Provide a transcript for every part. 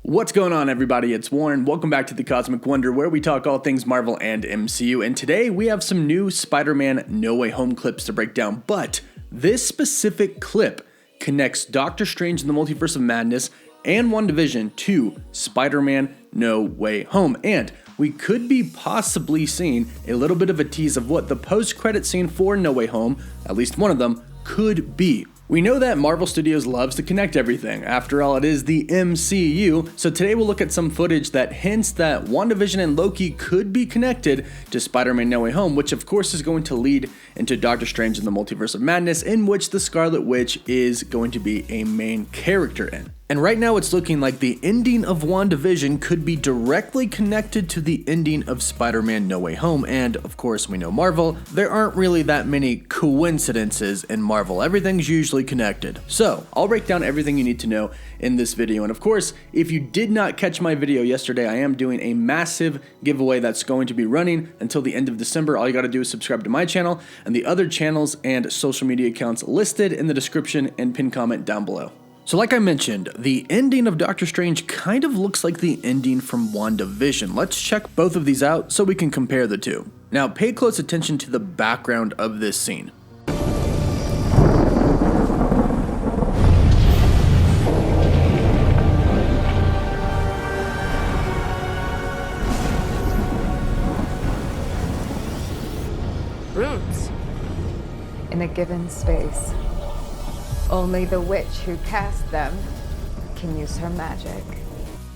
What's going on, everybody? It's Warren. Welcome back to the Cosmic Wonder, where we talk all things Marvel and MCU. And today we have some new Spider-Man No Way Home clips to break down. But this specific clip connects Doctor Strange in the Multiverse of Madness and Wandavision to Spider-Man No Way Home. And we could be possibly seeing a little bit of a tease of what the post-credit scene for No Way Home, at least one of them, could be. We know that Marvel Studios loves to connect everything. After all, it is the MCU, so today we'll look at some footage that hints that WandaVision and Loki could be connected to Spider-Man No Way Home, which of course is going to lead into Doctor Strange in the Multiverse of Madness, in which the Scarlet Witch is going to be a main character in. And right now it's looking like the ending of WandaVision could be directly connected to the ending of Spider-Man No Way Home, and of course we know Marvel, there aren't really that many coincidences in Marvel, everything's usually connected. So, I'll break down everything you need to know in this video, and of course, if you did not catch my video yesterday, I am doing a massive giveaway that's going to be running until the end of December. All you gotta do is subscribe to my channel and the other channels and social media accounts listed in the description and pinned comment down below. So like I mentioned, the ending of Doctor Strange kind of looks like the ending from WandaVision. Let's check both of these out so we can compare the two. Now pay close attention to the background of this scene. Runes. In a given space. Only the witch who cast them can use her magic.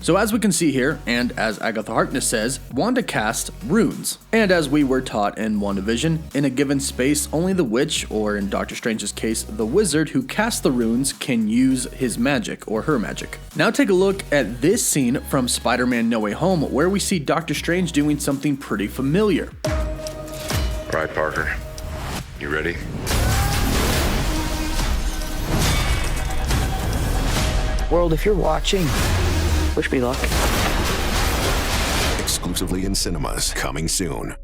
So as we can see here, and as Agatha Harkness says, Wanda cast runes. And as we were taught in WandaVision, in a given space, only the witch, or in Doctor Strange's case, the wizard who cast the runes, can use his magic, or her magic. Now take a look at this scene from Spider-Man No Way Home, where we see Doctor Strange doing something pretty familiar. All right, Parker, you ready? World, if you're watching, wish me luck. Exclusively in cinemas, coming soon.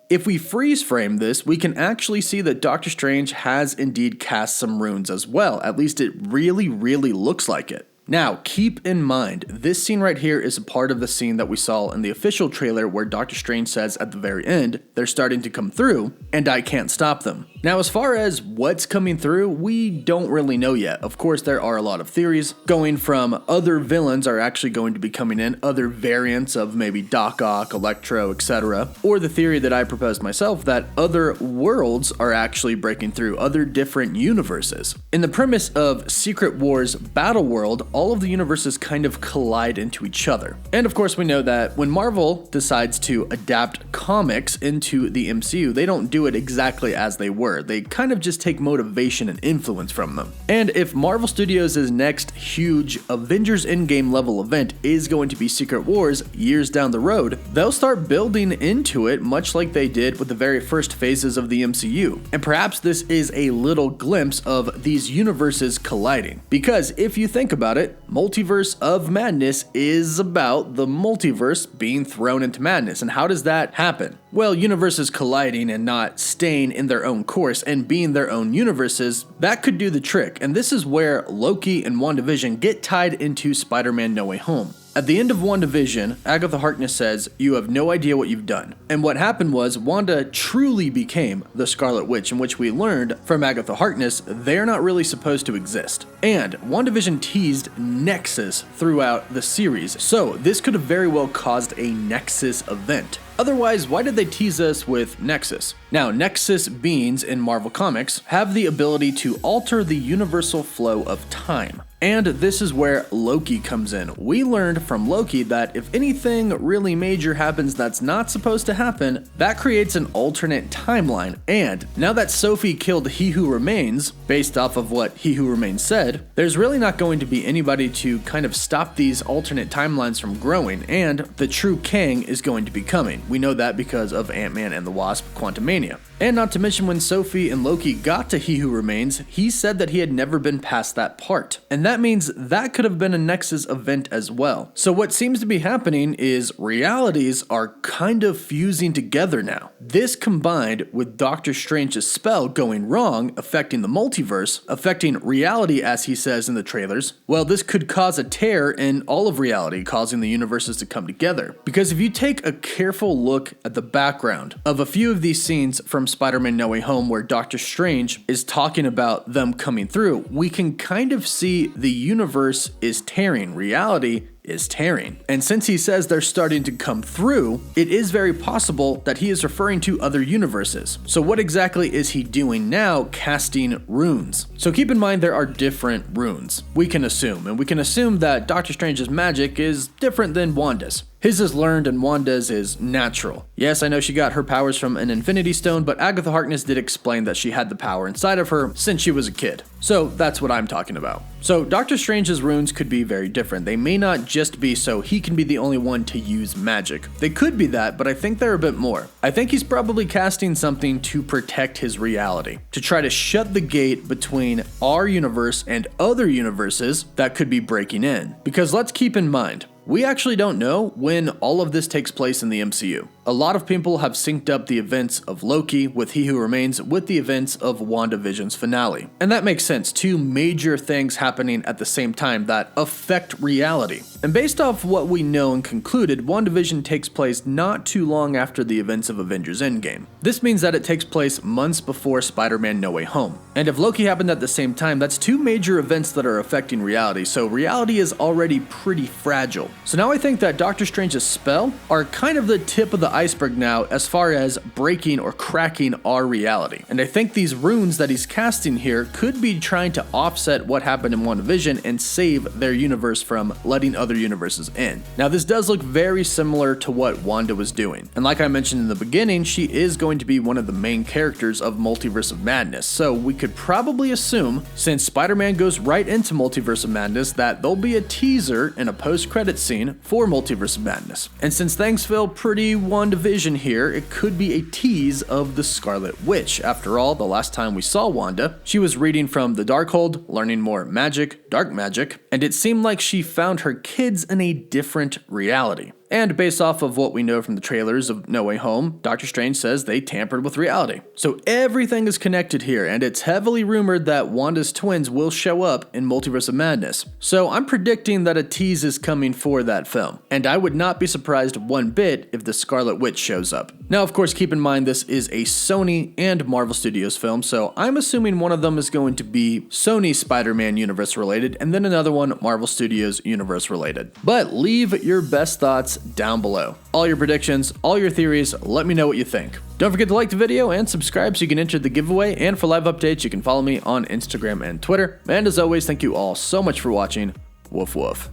If we freeze frame this, we can actually see that Doctor Strange has indeed cast some runes as well. At least it really looks like it. Now, keep in mind, this scene right here is a part of the scene that we saw in the official trailer where Doctor Strange says at the very end, they're starting to come through, and I can't stop them. Now, as far as what's coming through, we don't really know yet. Of course, there are a lot of theories, going from other villains are actually going to be coming in, other variants of maybe Doc Ock, Electro, etc. Or the theory that I proposed myself that other worlds are actually breaking through, other different universes. In the premise of Secret Wars Battle World, all of the universes kind of collide into each other. And of course we know that when Marvel decides to adapt comics into the MCU, they don't do it exactly as they were. They kind of just take motivation and influence from them. And if Marvel Studios' next huge Avengers Endgame level event is going to be Secret Wars years down the road, they'll start building into it much like they did with the very first phases of the MCU. And perhaps this is a little glimpse of these universes colliding. Because if you think about it, Multiverse of Madness is about the multiverse being thrown into madness. And how does that happen? Well, universes colliding and not staying in their own course and being their own universes, that could do the trick. And this is where Loki and WandaVision get tied into Spider-Man No Way Home. At the end of WandaVision, Agatha Harkness says, "You have no idea what you've done." And what happened was Wanda truly became the Scarlet Witch, in which we learned from Agatha Harkness they're not really supposed to exist. And WandaVision teased Nexus throughout the series, so this could have very well caused a Nexus event. Otherwise, why did they tease us with Nexus? Now, Nexus beings in Marvel Comics have the ability to alter the universal flow of time. And this is where Loki comes in. We learned from Loki that if anything really major happens that's not supposed to happen, that creates an alternate timeline. And now that Sophie killed He Who Remains, based off of what He Who Remains said, there's really not going to be anybody to kind of stop these alternate timelines from growing, and the true Kang is going to be coming. We know that because of Ant-Man and the Wasp Quantumania. And not to mention when Sophie and Loki got to He Who Remains, he said that he had never been past that part. And that means that could have been a Nexus event as well. So what seems to be happening is realities are kind of fusing together now. This combined with Doctor Strange's spell going wrong, affecting the multiverse, affecting reality as he says in the trailers, well, this could cause a tear in all of reality, causing the universes to come together. Because if you take a careful look at the background of a few of these scenes from Spider-Man No Way Home where Doctor Strange is talking about them coming through, we can kind of see the universe is tearing, reality is tearing. And since he says they're starting to come through, it is very possible that he is referring to other universes. So what exactly is he doing now casting runes? So keep in mind there are different runes, we can assume, and we can assume that Doctor Strange's magic is different than Wanda's. His is learned and Wanda's is natural. Yes, I know she got her powers from an Infinity Stone, but Agatha Harkness did explain that she had the power inside of her since she was a kid. So that's what I'm talking about. So Doctor Strange's runes could be very different. They may not just be so he can be the only one to use magic. They could be that, but I think they're a bit more. I think he's probably casting something to protect his reality, to try to shut the gate between our universe and other universes that could be breaking in. Because let's keep in mind, we actually don't know when all of this takes place in the MCU. A lot of people have synced up the events of Loki with He Who Remains with the events of WandaVision's finale. And that makes sense, two major things happening at the same time that affect reality. And based off what we know and concluded, WandaVision takes place not too long after the events of Avengers Endgame. This means that it takes place months before Spider-Man No Way Home. And if Loki happened at the same time, that's two major events that are affecting reality, so reality is already pretty fragile. So now I think that Doctor Strange's spell are kind of the tip of the iceberg now as far as breaking or cracking our reality. And I think these runes that he's casting here could be trying to offset what happened in WandaVision and save their universe from letting other universes in. Now this does look very similar to what Wanda was doing. And like I mentioned in the beginning, she is going to be one of the main characters of Multiverse of Madness. So we could probably assume, since Spider-Man goes right into Multiverse of Madness, that there'll be a teaser and a post-credit scene for Multiverse of Madness. And since things feel pretty Wandavision here, it could be a tease of the Scarlet Witch. After all, the last time we saw Wanda, she was reading from the Darkhold, learning more magic, dark magic, and it seemed like she found her kids in a different reality. And based off of what we know from the trailers of No Way Home, Doctor Strange says they tampered with reality. So everything is connected here, and it's heavily rumored that Wanda's twins will show up in Multiverse of Madness. So I'm predicting that a tease is coming for that film, and I would not be surprised one bit if the Scarlet Witch shows up. Now, of course, keep in mind this is a Sony and Marvel Studios film, so I'm assuming one of them is going to be Sony Spider-Man universe related, and then another one Marvel Studios universe related. But leave your best thoughts down below. All your predictions, all your theories, let me know what you think. Don't forget to like the video and subscribe so you can enter the giveaway, and for live updates you can follow me on Instagram and Twitter. And as always, thank you all so much for watching. Woof woof.